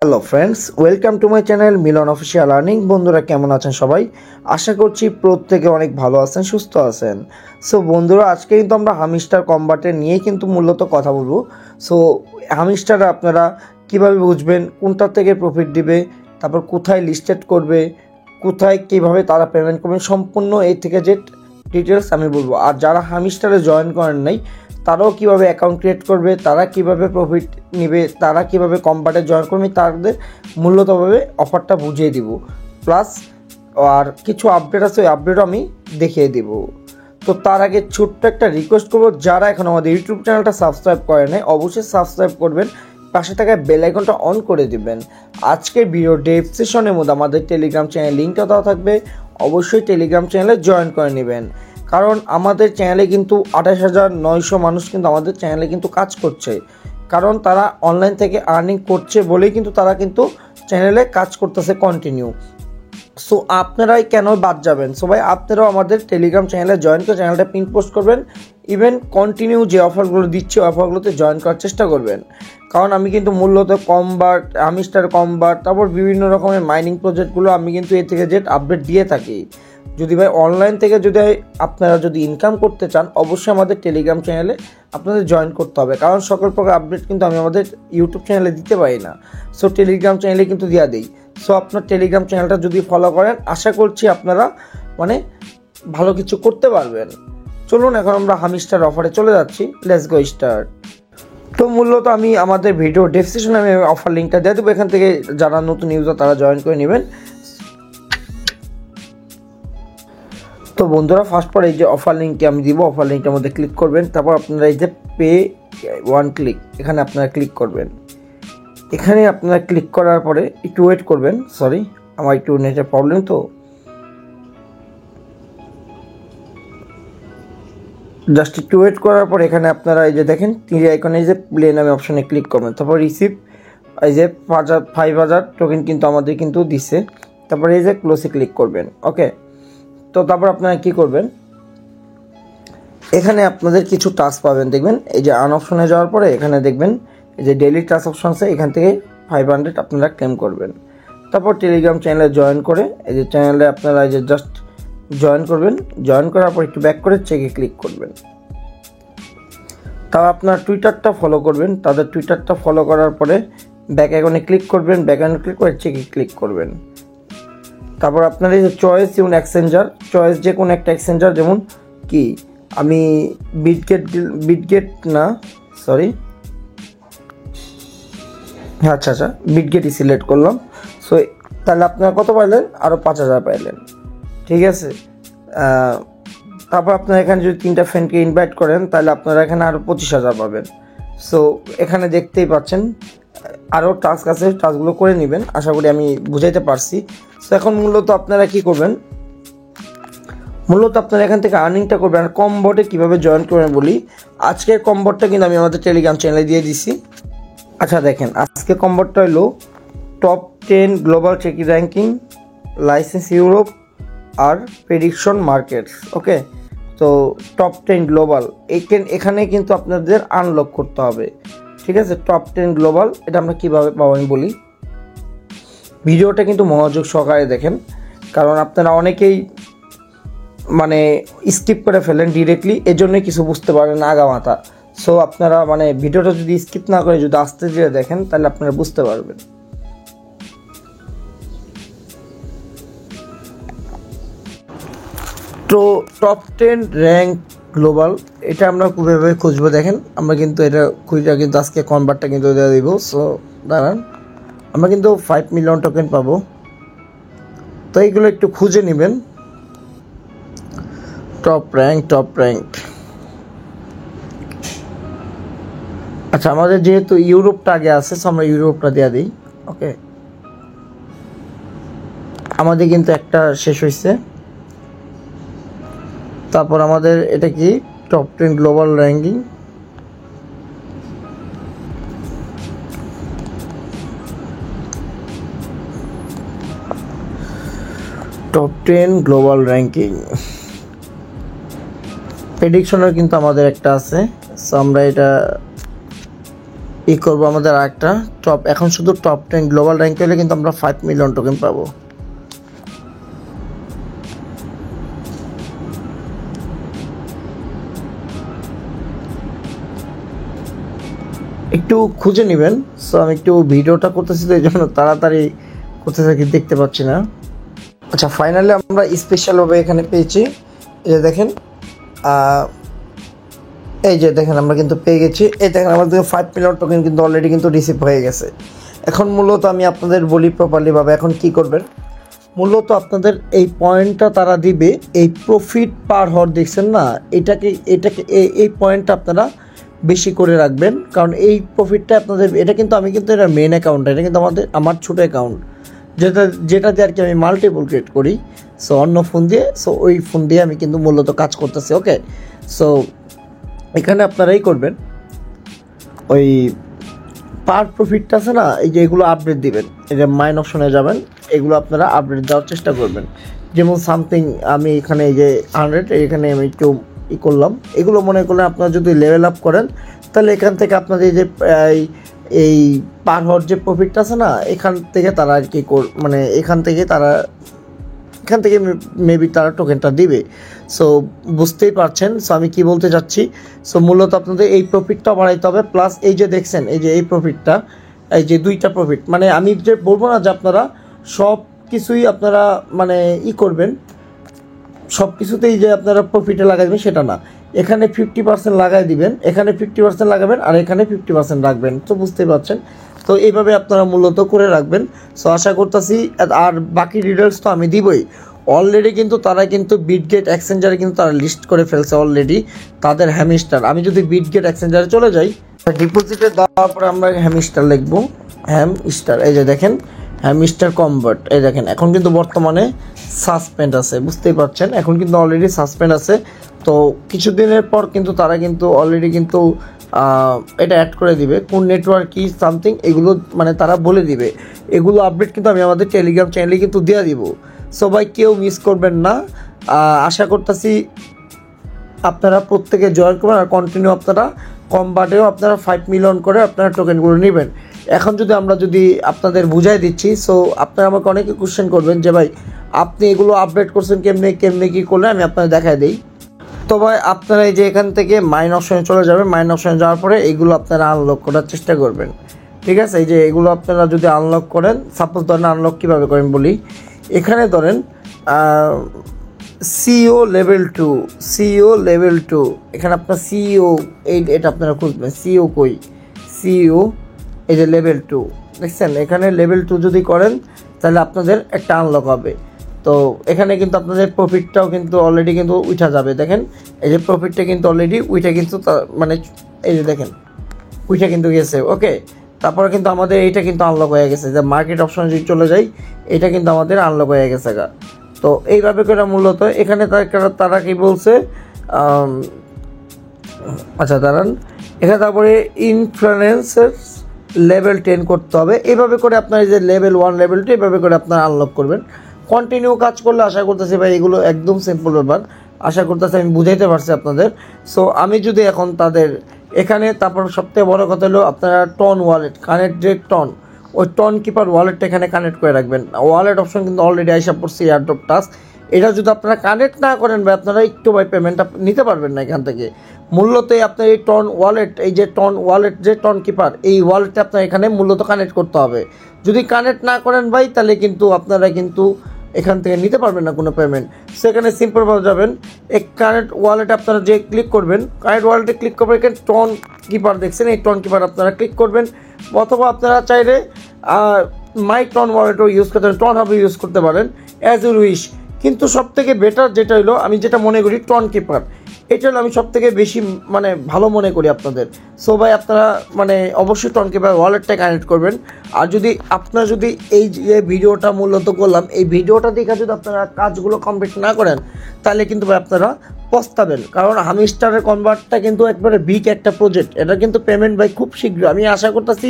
Hello friends, welcome to my channel Milan official earning. বন্ধুরা কেমন আছেন সবাই? আশা করছি প্রত্যেকে অনেক ভালো আছেন, সুস্থ আছেন। সো বন্ধুরা, আজকে কিন্তু আমরা হামিস্টার কম্বাটে নিয়ে কিন্তু মূলত কথা বলবো। সো হামিস্টার আপনারা কিভাবে বুঝবেন, কোনটা থেকে প্রফিট দিবে, তারপর কোথায় লিস্টেড করবে, কোথায় কিভাবে তারা পেমেন্ট করবে, সম্পূর্ণ এই থেকে যে ডিটেলস আমি বলবো। আর যারা হামিস্টারে জয়েন করেন নাই তারাও কিভাবে অ্যাকাউন্ট ক্রিয়েট করবে, তারা কিভাবে প্রফিট নেবে, তারা কিভাবে কম্বাটে জয়েন করবে, তাদের মূল্যতভাবে অফারটা বুঝিয়ে দিব। প্লাস আর কিছু আপডেট আছে, ওই আপডেটও আমি দেখিয়ে দিব। তো তার আগে ছোট্ট একটা রিকোয়েস্ট করবো, যারা এখন আমাদের ইউটিউব চ্যানেলটা সাবস্ক্রাইব করে নাই অবশ্যই সাবস্ক্রাইব করবেন, পাশে থাকা বেল আইকনটা অন করে দিবেন। আজকের ভিডিও ডেসক্রিপশনের মধ্যে আমাদের টেলিগ্রাম চ্যানেল লিঙ্কটা দেওয়া থাকবে, অবশ্যই টেলিগ্রাম চ্যানেলে জয়েন করে নেবেন। কারণ আমাদের চ্যানেলে কিন্তু 28,900 মানুষ কিন্তু আমাদের চ্যানেলে কিন্তু কাজ করছে, কারণ তারা অনলাইন থেকে আর্নিং করছে বলেই কিন্তু তারা কিন্তু চ্যানেলে কাজ করতেছে কন্টিনিউ। সো আপনারাই কেন বাদ যাবেন? সবাই আপনারাও আমাদের টেলিগ্রাম চ্যানেলে জয়েন করে চ্যানেলটা পিন পোস্ট করবেন, ইভেন কন্টিনিউ যে অফারগুলো দিচ্ছে ওই অফারগুলোতে জয়েন করার চেষ্টা করবেন। কারণ আমি কিন্তু মূলত কম্বাট, হামিস্টার কম্বাট, তারপর বিভিন্ন রকমের মাইনিং প্রজেক্টগুলো আমি কিন্তু এ থেকে জেড আপডেট দিয়ে থাকি। যদি ভাই অনলাইন থেকে যদি আপনারা যদি ইনকাম করতে চান অবশ্যই আমাদের টেলিগ্রাম চ্যানেলে আপনাদের জয়েন করতে হবে, কারণ সকল প্রকার আপডেট কিন্তু আমি আমাদের ইউটিউব চ্যানেলে দিতে পারি না। সো টেলিগ্রাম চ্যানেলে কিন্তু দেওয়া দিই। সো আপনার টেলিগ্রাম চ্যানেলটা যদি ফলো করেন আশা করছি আপনারা ভালো কিছু করতে পারবেন। চলুন এখন আমরা হামিস্টার অফারে চলে যাচ্ছি, লেটস গো স্টার্ট। তো মূলত আমি আমাদের ভিডিও ডেসক্রিপশনে আমি অফার লিঙ্কটা দিয়ে দেবো, এখান থেকে যারা নতুন ইউজার তারা জয়েন করে নেবেন। তো বন্ধুরা, ফার্স্ট পর এই যে অফার লিঙ্কটি আমি দিব, অফার লিঙ্কটার মধ্যে ক্লিক করবেন, তারপর আপনারা এই যে পে ওয়ান ক্লিক এখানে আপনারা ক্লিক করবেন। এখানে আপনারা ক্লিক করার পরে একটু ওয়েট করবেন, সরি আমার একটু নেটের প্রবলেম, তো জাস্ট একটু ওয়েট করার পর এখানে আপনারা এই যে দেখেন তীর আইকনে এই যে প্লে নামে অপশানে ক্লিক করবেন, তারপর রিসিভ এই যে 5,000 টোকেন কিন্তু আমাদের কিন্তু দিচ্ছে, তারপরে এই যে ক্লোজে ক্লিক করবেন। ওকে, তো তারপর আপনারা কি করবেন, এখানে আপনাদের কিছু টাস্ক পাবেন, দেখবেন এই যে আন অপশনে যাওয়ার পরে এখানে দেখবেন এই যে ডেইলি টাস্ক অপশন আছে, এখান থেকে 500 আপনারা ক্লেম করবেন। তারপর টেলিগ্রাম চ্যানেলে জয়েন করে এই যে চ্যানেলে আপনারা এই যে জাস্ট জয়েন করবেন, জয়েন করার পর একটু ব্যাক করে চেকে ক্লিক করবেন। তাও আপনার টুইটারটা ফলো করবেন, তাদের টুইটারটা ফলো করার পরে ব্যাক আইকনে ক্লিক করবেন, ব্যাক আইকনে ক্লিক করে চেকে ক্লিক করবেন। তারপর আপনার এই যে চয়েস ইউন এক্সচেঞ্জার, চয়েস যে কোনো একটা এক্সচেঞ্জার, যেমন কি আমি বিটগেট না সরি আচ্ছা বিটগেটই সিলেক্ট করলাম। সো তাহলে আপনারা কত পাইলেন? আরও 5,000 পাইলেন, ঠিক আছে। তারপর আপনারা এখানে যদি 3টা ফ্রেন্ডকে ইনভাইট করেন তাহলে আপনারা এখানে আরও 25,000 পাবেন। সো এখানে দেখতেই পাচ্ছেন আরও টাস্ক আছে, টাস্কগুলো করে নেবেন, আশা করি আমি বুঝাইতে পারছি। সো এখন মূলত আপনারা কি করবেন, মূলত আপনারা এখান থেকে আর্নিংটা করবেন। আর কম্বোটে কীভাবে জয়েন করবেন বলি, আজকের কম্বোটটা কিন্তু আমি আমাদের টেলিগ্রাম চ্যানেলে দিয়ে দিছি। আচ্ছা দেখেন, আজকে কম্বোটটা হলো টপ 10 গ্লোবাল চেকি র্যাঙ্কিং, লাইসেন্স ইউরোপ আর প্রেডিকশন মার্কেটস। ওকে, তো টপ 10 গ্লোবাল এখানে কিন্তু আপনাদের আনলক করতে হবে, ঠিক আছে। টপ 10 গ্লোবাল এটা আমরা কীভাবে পাবো আমি বলি, ভিডিওটা কিন্তু মনোযোগ সহকারে দেখেন, কারণ আপনারা অনেকেই স্কিপ করে ফেলেন ডিরেক্টলি, এজন্যই কিছু বুঝতে পারেন না আগামাথা। সো আপনারা ভিডিওটা যদি স্কিপ না করে যদি আস্তে ধীরে দেখেন তাহলে আপনারা বুঝতে পারবেন। তো টপ 10 র্যাঙ্ক গ্লোবাল এটা আমরা কীভাবে খুঁজবো দেখেন, আমরা কিন্তু এটা খুঁজে কিন্তু আজকে কনভার্টটা কিন্তু দিয়ে দিব। সো দাঁড়ান, আমরা কিন্তু 5 মিলিয়ন টোকেন পাবো, তো এইগুলো একটু খুঁজে নেবেন। টপ র্যাঙ্ক আচ্ছা, আমাদের যেহেতু ইউরোপটা আগে আছে, সো আমরা ইউরোপটা দেওয়া দিই। ওকে, আমাদের কিন্তু একটা শেষ হয়েছে, তারপর আমাদের এটা কি top 10 global ranking, top 10 global ranking প্রেডিকশনের কিন্তু আমাদের একটা আছে। সো আমরা এটা ই করবো আমাদের আরেকটা টপ, এখন শুধু টপ 10 গ্লোবাল র্যাঙ্ক হলে কিন্তু আমরা 5 মিলিয়ন টোকেন পাবো। একটু খুঁজে নেবেন। সো আমি একটু ভিডিওটা করতেছি তো এই জন্য তাড়াতাড়ি করতে থাকি, দেখতে পাচ্ছি না। আচ্ছা, ফাইনালি আমরা স্পেশালভাবে এখানে পেয়েছি। এই যে দেখেন, এই যে দেখেন আমরা কিন্তু পেয়ে গেছি। এই দেখেন আমাদের 5 মিলিয়ন টোকেন কিন্তু অলরেডি কিন্তু রিসিভ হয়ে গেছে। এখন মূলত আমি আপনাদের বলি প্রপারলিভাবে এখন কি করবেন। মূলত আপনাদের এই পয়েন্টটা তারা দিবে, এই প্রফিট পার হওয়ার দেখছেন না, এটাকে এই পয়েন্টটা আপনারা বেশি করে রাখবেন, কারণ এই প্রফিটটা আপনাদের, এটা কিন্তু আমি কিন্তু এটা মেন অ্যাকাউন্ট, এটা কিন্তু আমার ছোটো অ্যাকাউন্ট যেটা দিয়ে আর কি আমি মাল্টিপল ক্রিয়েট করি। সো অন্য ফোন দিয়ে, সো ওই ফোন দিয়ে আমি কিন্তু মূলত কাজ করতেছি। ওকে, সো এখানে আপনারাই করবেন, ওই পার প্রফিটটা আছে না, এই যে এগুলো আপডেট দিবেন, এই যে মাইন অপশনে যাবেন, এগুলো আপনারা আপডেট দেওয়ার চেষ্টা করবেন। যেমন সামথিং আমি এখানে এই যে 100, এখানে আমি একটু ই করলাম, এগুলো মনে করলেন আপনারা যদি লেভেল আপ করেন তাহলে এখান থেকে আপনাদের যে এই পার হওয়ার যে প্রফিটটা আছে না, এখান থেকে তারা আর কি মানে এখান থেকে মেবি তারা টোকেনটা দিবে। সো বুঝতেই পারছেন। সো আমি কি বলতে চাচ্ছি, সো মূলত আপনাদের এই প্রফিটটা বাড়াইতে হবে, প্লাস এই যে দেখছেন এই যে এই প্রফিটটা, এই যে দুইটা প্রফিট, মানে আমি যে বলবো না যে আপনারা সব কিছুই আপনারা মানে ই করবেন, সব কিছুতেই যে আপনারা প্রফিটে লাগাবেন সেটা না। এখানে 50% লাগাই দিবেন, এখানে 50% লাগাবেন, আর এখানে 50% রাখবেন। তো বুঝতেই পারছেন। তো এইভাবে আপনারা মূলত করে রাখবেন। সো আশা করতেছি, আর বাকি ডিটেলস তো আমি দিবই। অলরেডি কিন্তু তারা কিন্তু বিটগেট এক্সচেঞ্জারে কিন্তু তারা লিস্ট করে ফেলছে অলরেডি তাদের হ্যামস্টার। আমি যদি বিটগেট এক্সচেঞ্জারে চলে যাই, ডিপোজিটে দেওয়ার পরে আমরা হ্যামস্টার লিখবো, হ্যামস্টার। এই যে দেখেন হ্যামস্টার কনভার্ট, এই দেখেন এখন কিন্তু বর্তমানে সাসপেন্ড আছে, বুঝতেই পারছেন, এখন কিন্তু অলরেডি সাসপেন্ড আছে। তো কিছুদিনের পর কিন্তু তারা কিন্তু অলরেডি কিন্তু এটা অ্যাড করে দিবে, কোন নেটওয়ার্ক কি সামথিং এগুলো মানে তারা বলে দিবে। এগুলো আপডেট কিন্তু আমি আমাদের টেলিগ্রাম চ্যানেলে কিন্তু দেওয়া দিব। সবাই কেউ মিস করবেন না। আশা করতেছি আপনারা প্রত্যেকে জয়েন করবেন, আর কন্টিনিউ আপনারা কমবাটেও আপনারা 5 মিলিয়ন করে আপনারা টোকেনগুলো নেবেন। এখন আমরা যদি আপনাদের বুঝাই দিচ্ছি, সো আপনারা আমাকে অনেকে কোশ্চেন করবেন যে ভাই আপনি এগুলো আপডেট করছেন কেমনে কী করলে, আমি আপনাদের দেখাই দিই। তো ভাই আপনারা এই যে এখান থেকে মাইন অপশনে চলে যাবেন, মাইন অপশনে যাওয়ার পরে এগুলো আপনারা আনলক করার চেষ্টা করবেন, ঠিক আছে। এই যে এগুলো আপনারা যদি আনলক করেন, সাপোজ ধরেন আনলক কীভাবে করেন বলি, এখানে ধরেন সিও লেভেল 2, এখানে আপনার সিও এটা আপনারা খুঁজবেন, সিও কই, সিও এই যে লেভেল 2 দেখছেন, এখানে লেভেল 2 যদি করেন তাহলে আপনাদের একটা আনলক হবে। তো এখানে কিন্তু আপনাদের প্রফিটটাও কিন্তু অলরেডি কিন্তু উঠা যাবে। দেখেন এই যে প্রফিটটা কিন্তু অলরেডি উঠে কিন্তু মানে এই যে দেখেন উঠে কিন্তু গেছে। ওকে, তারপরে কিন্তু আমাদের এইটা কিন্তু আনলক হয়ে গেছে, যে মার্কেট অপশন যদি চলে যাই, এটা কিন্তু আমাদের আনলক হয়ে গেছে গা। তো এইভাবে করে মূলত এখানে তারা কি বলছে, আচ্ছা দাঁড়ান, এখানে তারপরে ইনফ্লুয়েন্সার লেভেল 10 করতে হবে। এইভাবে করে আপনার এই যে লেভেল 1 লেভেল 2 এইভাবে করে আপনারা আনলক করবেন। কন্টিনিউ কাজ করলে আশা করতেছি ভাই এগুলো একদম সিম্পল ব্যাপার, আশা করতেছি আমি বুঝাইতে পারছি আপনাদের। সো আমি যদি এখন তাদের এখানে, তারপর সবথেকে বড় কথা হলো আপনারা টন ওয়ালেট কানেক্ট, যে টন ওই টন কিপার ওয়ালেটটা এখানে কানেক্ট করে রাখবেন। ওয়ালেট অপশন কিন্তু অলরেডি আইসা পড়ছে, এয়ারড্রপ টাস্ক, এটা যদি আপনারা কানেক্ট না করেন ভাই আপনারা একটু ভাই পেমেন্টটা নিতে পারবেন না এখান থেকে। মূলত আপনার এই টন ওয়ালেট, এই যে টন ওয়ালেট যে টন কিপার, এই ওয়ালেটটা আপনার এখানে মূলত কানেক্ট করতে হবে। যদি কানেক্ট না করেন ভাই তাহলে কিন্তু আপনারা কিন্তু এখান থেকে নিতে পারবেন না কোনো পেমেন্ট। সেখানে সিম্পলভাবে যাবেন, এই কানেক্ট ওয়ালেট আপনারা যে ক্লিক করবেন, কানেক্ট ওয়ালেটে ক্লিক করবেন, এখানে টন কিপার দেখছেন, এই টন কিপার আপনারা ক্লিক করবেন, অথবা আপনারা চাইলে মাই টন ওয়ালেটও ইউজ করতে পারেন, টন হাবও ইউজ করতে পারেন, অ্যাজ ইউ উইশ। কিন্তু সবথেকে বেটার যেটা হলো, আমি যেটা মনে করি টন কিপার, এটা হলো আমি সবথেকে বেশি মানে ভালো মনে করি আপনাদের। সো ভাই আপনারা মানে অবশ্যই টন কিপার ওয়ালেটটা কানেক্ট করবেন। আর যদি আপনারা যদি এই যে ভিডিওটা মূলত করলাম, এই ভিডিওটা দেখে যদি আপনারা কাজগুলো কমপ্লিট না করেন তাহলে কিন্তু ভাই আপনারা পস্তাবেন। কারণ হামিস্টারের কনভার্টটা কিন্তু একবারে বিগ একটা প্রজেক্ট, এটা কিন্তু পেমেন্ট ভাই খুব শীঘ্র, আমি আশা করতেছি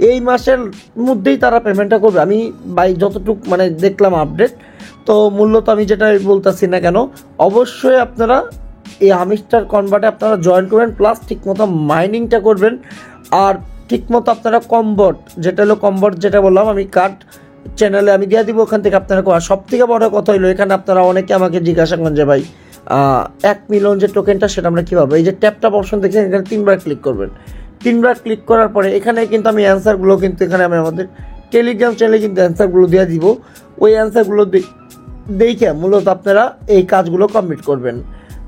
এই মাসের মধ্যেই তারা পেমেন্টটা করবে। আমি ভাই যতটুকু মানে দেখলাম আপডেট, তো মূলত আমি যেটা বলতেছি না কেন, অবশ্যই আপনারা এই হামিস্টার কনভার্টে আপনারা জয়েন করবেন, প্লাস ঠিকমতো মাইনিংটা করবেন। আর ঠিকমতো আপনারা কমবট, যেটা হলো কমবট যেটা বললাম আমি, কার্ড চ্যানেলে আমি দিয়ে দিব, ওখান থেকে আপনারা সব থেকে বড় কথা হলো এখানে আপনারা অনেকে আমাকে জিজ্ঞাসা করেন যে ভাই 1 মিলিয়ন যে টোকেনটা সেটা আমরা কীভাবে, এই যে ট্যাপ অপশন দেখছেন এখানে 3বার ক্লিক করবেন। 3বার ক্লিক করার পরে এখানে কিন্তু আমি অ্যান্সারগুলো কিন্তু এখানে আমি আমাদের টেলিগ্রাম চ্যানেলে কিন্তু অ্যান্সারগুলো দিয়ে দিব। ওই অ্যান্সারগুলো দেখে মূলত আপনারা এই কাজগুলো কমপ্লিট করবেন।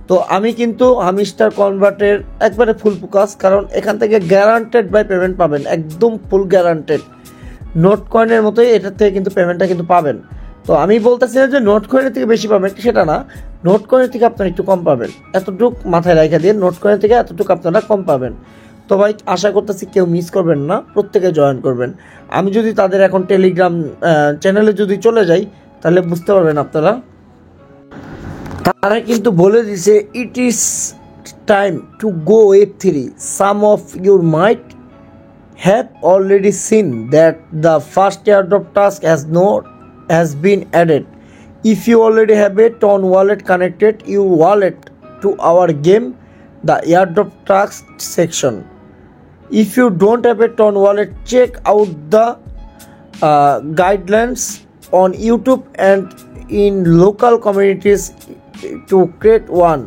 তো আমি কিন্তু হামিস্টার কনভার্টের একবারে ফুল ফোকাস, কারণ এখান থেকে গ্যারান্টেড বাই পেমেন্ট পাবেন, একদম ফুল গ্যারান্টেড। নোট কয়েনের মতোই এটার থেকে কিন্তু পেমেন্টটা কিন্তু পাবেন। তো আমি বলতেছি না যে নোট কয়েনের থেকে বেশি পাবেন, সেটা না, নোট কয়েনের থেকে আপনারা একটু কম পাবেন, এতটুকু মাথায় রেখে দিয়ে নোট কয়েনের থেকে এতটুকু আপনারা কম পাবেন। তো ভাই আশা করতেছি কেউ মিস করবেন না, প্রত্যেকে জয়েন করবেন। আমি যদি তাদের এখন টেলিগ্রাম চ্যানেলে যদি চলে যাই তাহলে বুঝতে পারবেন আপনারা, তারা কিন্তু বলে দিছে it is time to go Web3. Some of your might have already seen that the first airdrop task has been added. If you already have a Ton wallet connected your wallet to our game, the airdrop task section. If you don't have a Ton wallet, check out the guidelines on YouTube and in local communities to create one.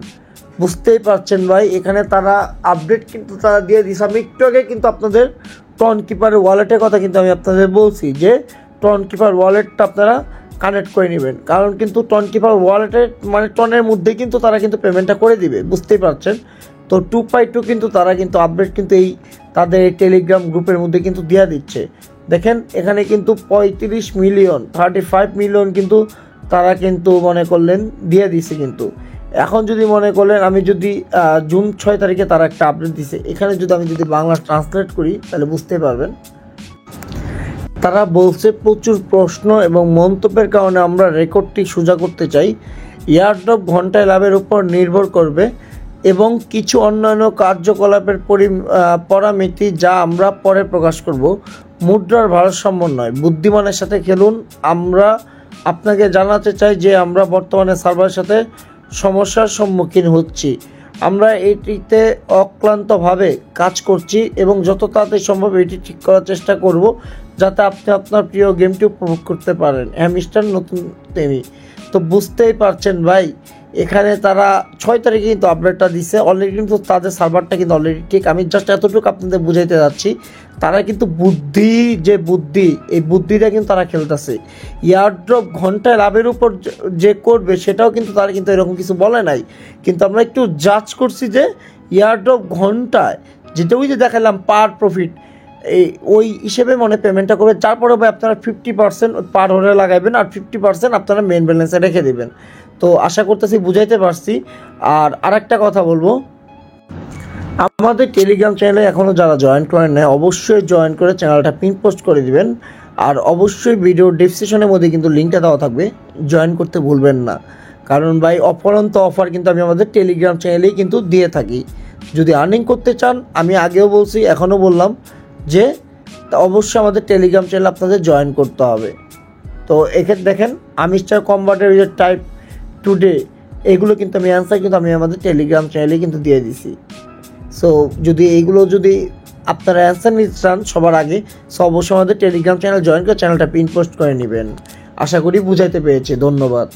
বুঝতেই পারছেন ভাই, এখানে তারা update কিন্তু তারা দিয়ে দিয়েছে। আমি একটু আগে কিন্তু আপনাদের টন কিপারের ওয়ালেটের কথা কিন্তু আমি আপনাদের বলছি যে টন কিপার ওয়ালেটটা আপনারা কানেক্ট করে নেবেন, কারণ কিন্তু টন কিপার ওয়ালেটের মানে টনের মধ্যেই কিন্তু তারা কিন্তু পেমেন্টটা করে দিবে, বুঝতেই পারছেন। তো 2x2 কিন্তু তারা কিন্তু আপডেট কিন্তু এই তাদের টেলিগ্রাম গ্রুপের মধ্যে কিন্তু দিয়ে দিচ্ছে। দেখেন এখানে কিন্তু 35 মিলিয়ন কিন্তু তারা কিন্তু মনে করলেন দিয়ে দিছে। কিন্তু এখন যদি মনে করলেন আমি যদি জুন 6 তারিখে তারা একটা আপডেট দিছে, এখানে যদি আমি যদি বাংলা ট্রান্সলেট করি তাহলে বুঝতে পারবেন। তারা বলছে প্রচুর প্রশ্ন এবং মন্তব্যের কারণে আমরা রেকর্ডটি সোজা করতে চাই। এয়ারড্রপ ঘন্টায় লাভের উপর নির্ভর করবে এবং কিছু অন্যান্য কার্যকলাপের পরামিতি যা আমরা পরে প্রকাশ করব। মুদ্রার ভারসাম্য নয়, বুদ্ধিমানের সাথে খেলুন। আমরা আপনাকে জানাতে চাই যে আমরা বর্তমানে সার্ভারের সাথে সমস্যার সম্মুখীন হচ্ছি। আমরা এটিতে অক্লান্তভাবে কাজ করছি এবং যত তাড়াতাড়ি সম্ভব এটি ঠিক করার চেষ্টা করব যাতে আপনি আপনার প্রিয় গেমটি উপভোগ করতে পারেন। হ্যামিস্টার নতুন তেমি। তো বুঝতেই পারছেন ভাই, এখানে তারা 6 তারিখে কিন্তু আপডেটটা দিচ্ছে অলরেডি, কিন্তু তাদের সার্ভারটা কিন্তু অলরেডি ঠিক। আমি জাস্ট এতটুকু আপনাদের বুঝাইতে যাচ্ছি, তারা কিন্তু বুদ্ধি এই বুদ্ধিটা কিন্তু তারা খেলতেছে। এয়ারড্রপ ঘন্টায় লাভের উপর যে করবে সেটাও কিন্তু তারা কিন্তু এরকম কিছু বলে নাই, কিন্তু আমরা একটু জাজ করছি যে এয়ারড্রপ ঘন্টায় যেটা ওই যে দেখালাম পার প্রফিট ওই হিসেবে মনে পেমেন্টটা করবে। তারপরে ভাই আপনারা 50% পার হলে লাগাইবেন আর 50% আপনারা মেন ব্যালেন্সে রেখে দেবেন। তো আশা করতেছি বুঝাইতে পারছি। আর আরেকটা কথা বলবো, আমাদের টেলিগ্রাম চ্যানেলে এখনও যারা জয়েন করেন না অবশ্যই জয়েন করে চ্যানেলটা পিন পোস্ট করে দিবেন। আর অবশ্যই ভিডিও ডেসক্রিপশনের মধ্যে কিন্তু লিঙ্কটা দেওয়া থাকবে, জয়েন করতে ভুলবেন না। কারণ ভাই অফারন্ত অফার কিন্তু আমি আমাদের টেলিগ্রাম চ্যানেলেই কিন্তু দিয়ে থাকি। যদি আর্নিং করতে চান, আমি আগেও বলছি এখনও বললাম যে অবশ্যই আমাদের টেলিগ্রাম চ্যানেল আপনাদের জয়েন করতে হবে। তো এক্ষেত্রে দেখেন হামিস্টার কনভার্টের যে টাইপ টুডে এগুলো কিন্তু আমি অ্যান্সার কিন্তু আমি আমাদের টেলিগ্রাম চ্যানেলে কিন্তু দিয়ে দিছি। সো যদি এইগুলো যদি আপনারা অ্যান্সার নিতে চান সবার আগে, সো অবশ্যই আমাদের টেলিগ্রাম চ্যানেল জয়েন করে চ্যানেলটা পিন পোস্ট করে নেবেন। আশা করি বুঝাইতে পেরেছি। ধন্যবাদ।